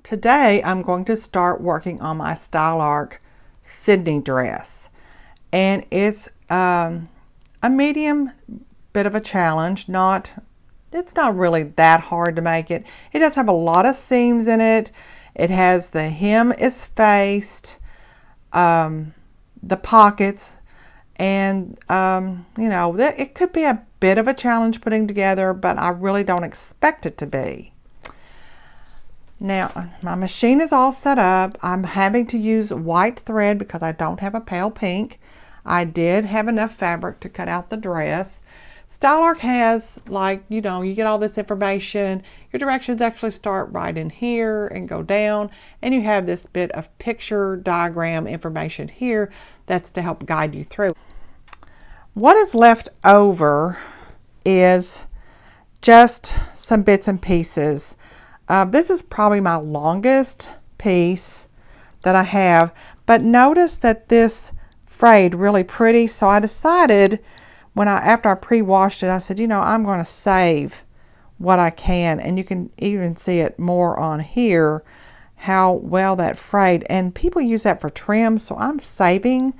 today I'm going to start working on my Style Arc Sidney dress, and it's a medium bit of a challenge. It's not really that hard to make it. It does have a lot of seams in it. It has the hem is faced, the pockets, and you know, it could be a bit of a challenge putting together, but I really don't expect it to be. Now my machine is all set up. I'm having to use white thread because I don't have a pale pink. I did have enough fabric to cut out the dress. Style Arc has, like, you know, you get all this information. Your directions actually start right in here and go down, and you have this bit of picture diagram information here that's to help guide you through. What is left over is just some bits and pieces. This is probably my longest piece that I have, but notice that this frayed really pretty, so I decided after I pre-washed it, I said, you know, I'm going to save what I can, and you can even see it more on here how well that frayed, and people use that for trim, so I'm saving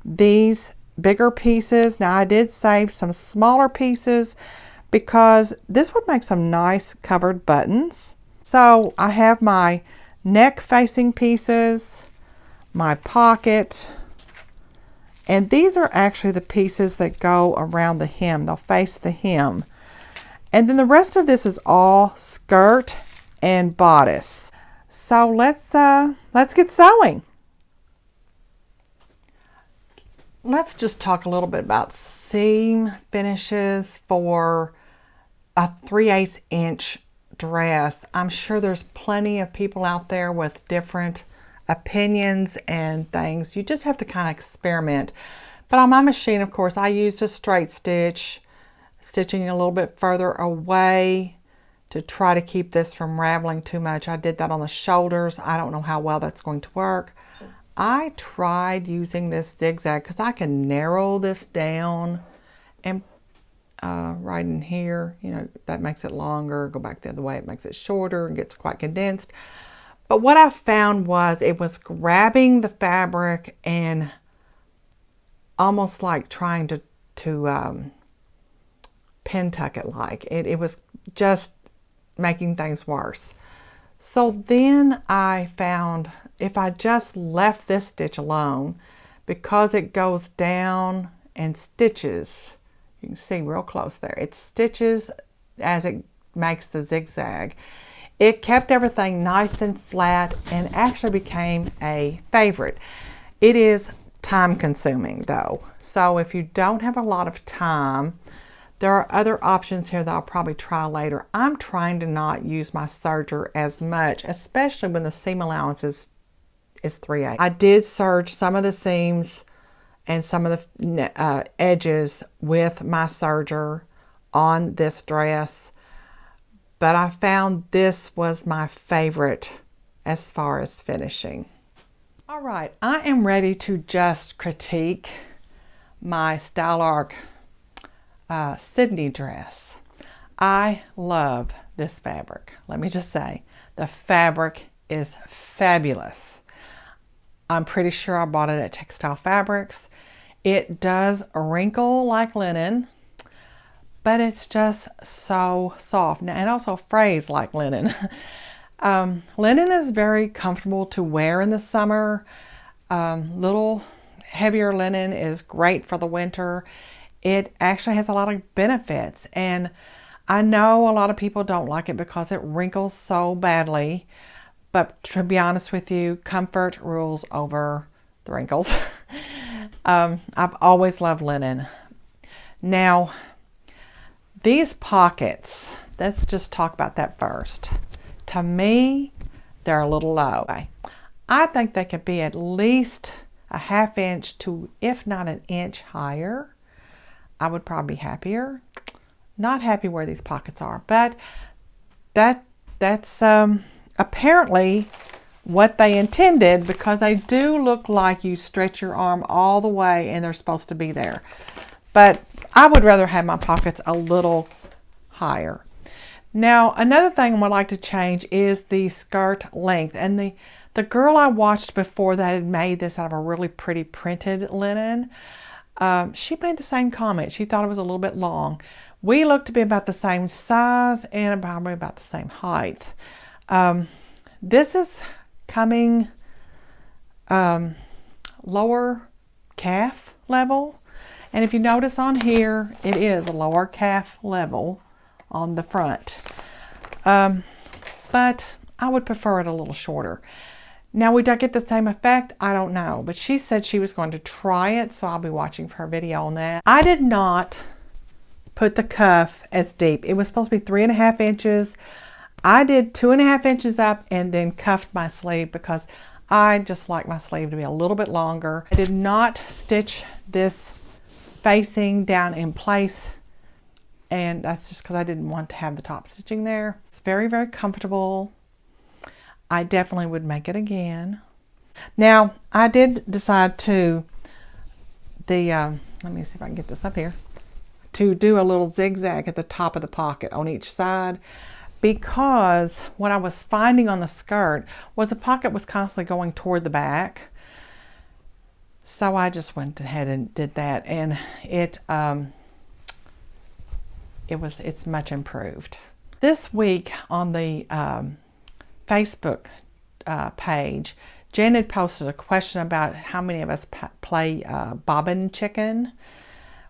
these bigger pieces. Now I did save some smaller pieces because this would make some nice covered buttons. So I have my neck facing pieces, my pocket, and these are actually the pieces that go around the hem. They'll face the hem. And then the rest of this is all skirt and bodice. So let's get sewing. Let's just talk a little bit about seam finishes for a 3/8 inch dress. I'm sure there's plenty of people out there with different opinions and things. You just have to kind of experiment. But on my machine, of course, I used a straight stitch, stitching a little bit further away to try to keep this from raveling too much. I did that on the shoulders. I don't know how well that's going to work. I tried using this zigzag because I can narrow this down and right in here, you know, that makes it longer. Go back the other way, it makes it shorter and gets quite condensed. But what I found was it was grabbing the fabric and almost like trying to pin tuck it, like it was just making things worse. So then I found if I just left this stitch alone, because it goes down and stitches, you can see real close there, it stitches as it makes the zigzag. It kept everything nice and flat and actually became a favorite. It is time consuming though, so if you don't have a lot of time, there are other options here that I'll probably try later. I'm trying to not use my serger as much, especially when the seam allowance is 3/8. I did serge some of the seams and some of the edges with my serger on this dress, but I found this was my favorite as far as finishing. All right, I am ready to just critique my Style Arc Sidney dress. I love this fabric. Let me just say, the fabric is fabulous. I'm pretty sure I bought it at Textile Fabrics. It does wrinkle like linen, but it's just so soft. Now, it also frays like linen. Linen is very comfortable to wear in the summer. Little heavier linen is great for the winter. It actually has a lot of benefits, and I know a lot of people don't like it because it wrinkles so badly, but to be honest with you, comfort rules over the wrinkles. I've always loved linen. Now, these pockets, let's just talk about that first. To me, they're a little low. I think they could be at least a 1/2 inch to, if not an inch higher. I would probably be happier. Not happy where these pockets are, but that's apparently what they intended, because they do look like you stretch your arm all the way and they're supposed to be there. But I would rather have my pockets a little higher. Now, another thing I would like to change is the skirt length. And the girl I watched before that had made this out of a really pretty printed linen, she made the same comment. She thought it was a little bit long. We look to be about the same size and probably about the same height. This is coming lower calf level. And if you notice on here, it is a lower calf level on the front. But I would prefer it a little shorter. Now, would I get the same effect? I don't know. But she said she was going to try it, so I'll be watching for her video on that. I did not put the cuff as deep. It was supposed to be 3.5 inches. I did 2.5 inches up and then cuffed my sleeve because I just like my sleeve to be a little bit longer. I did not stitch this facing down in place, and that's just because I didn't want to have the top stitching there. It's very, very comfortable. I definitely would make it again. Now, I did decide to, let me see if I can get this up here, to do a little zigzag at the top of the pocket on each side, because what I was finding on the skirt was the pocket was constantly going toward the back. So I just went ahead and did that, and it's much improved. This week on the Facebook page, Jen had posted a question about how many of us play bobbin chicken.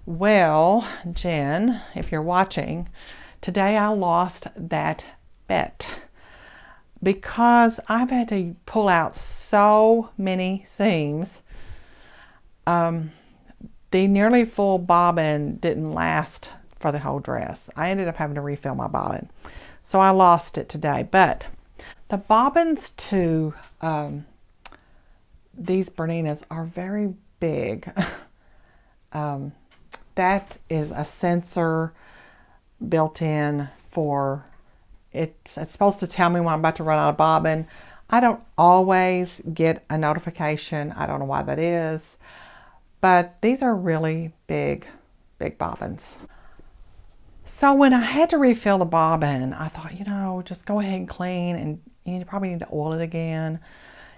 Well, Jen, if you're watching, today I lost that bet because I've had to pull out so many seams. The nearly full bobbin didn't last for the whole dress. I ended up having to refill my bobbin. So I lost it today. But the bobbins to these Berninas are very big. That is a sensor built in for, it's supposed to tell me when I'm about to run out of bobbin. I don't always get a notification. I don't know why that is. But these are really big, big bobbins. So when I had to refill the bobbin, I thought, you know, just go ahead and clean, and you probably need to oil it again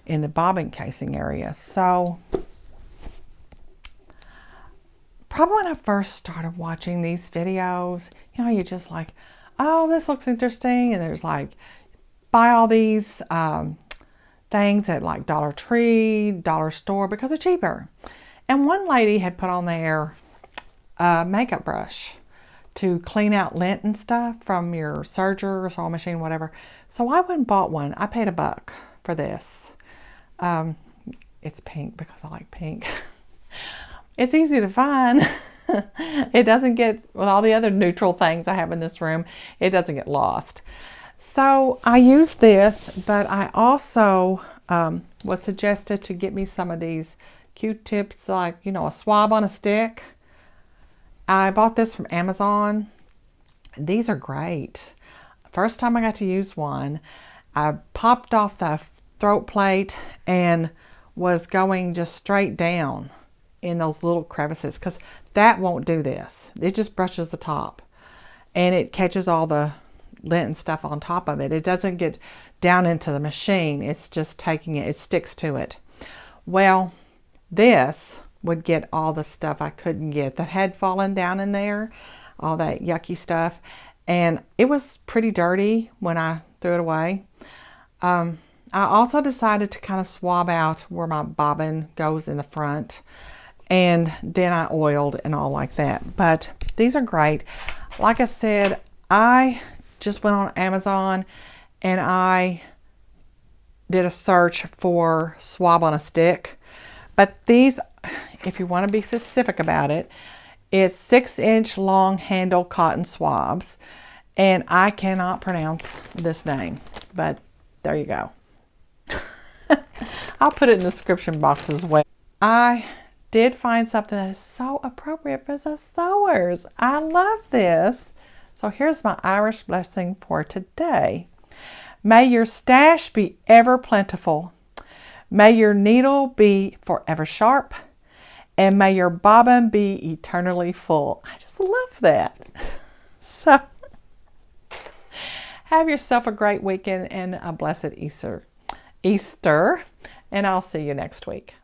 in the bobbin casing area. So probably when I first started watching these videos, you know, you're just like, oh, this looks interesting. And there's like, buy all these things at like Dollar Tree, Dollar Store because they're cheaper. And one lady had put on there a makeup brush to clean out lint and stuff from your serger or sewing machine, whatever. So I went and bought one. I paid $1 for this. It's pink because I like pink. It's easy to find. It doesn't get, with all the other neutral things I have in this room, it doesn't get lost. So I use this, but I also was suggested to get me some of these Q-tips, like, you know, a swab on a stick. I bought this from Amazon. These are great. First time I got to use one, I popped off the throat plate and was going just straight down in those little crevices, because that won't do this. It just brushes the top and it catches all the lint and stuff on top of it. It doesn't get down into the machine. It's just taking it, it sticks to it. Well, this would get all the stuff I couldn't get that had fallen down in there, all that yucky stuff. And it was pretty dirty when I threw it away. I also decided to kind of swab out where my bobbin goes in the front. And then I oiled and all like that. But these are great. Like I said, I just went on Amazon and I did a search for swab on a stick. But these, if you want to be specific about it, it's 6-inch long handle cotton swabs. And I cannot pronounce this name, but there you go. I'll put it in the description box as well. I did find something that is so appropriate for the sewers. I love this. So here's my Irish blessing for today. May your stash be ever plentiful. May your needle be forever sharp. And may your bobbin be eternally full. I just love that. So Have yourself a great weekend and a blessed Easter. And I'll see you next week.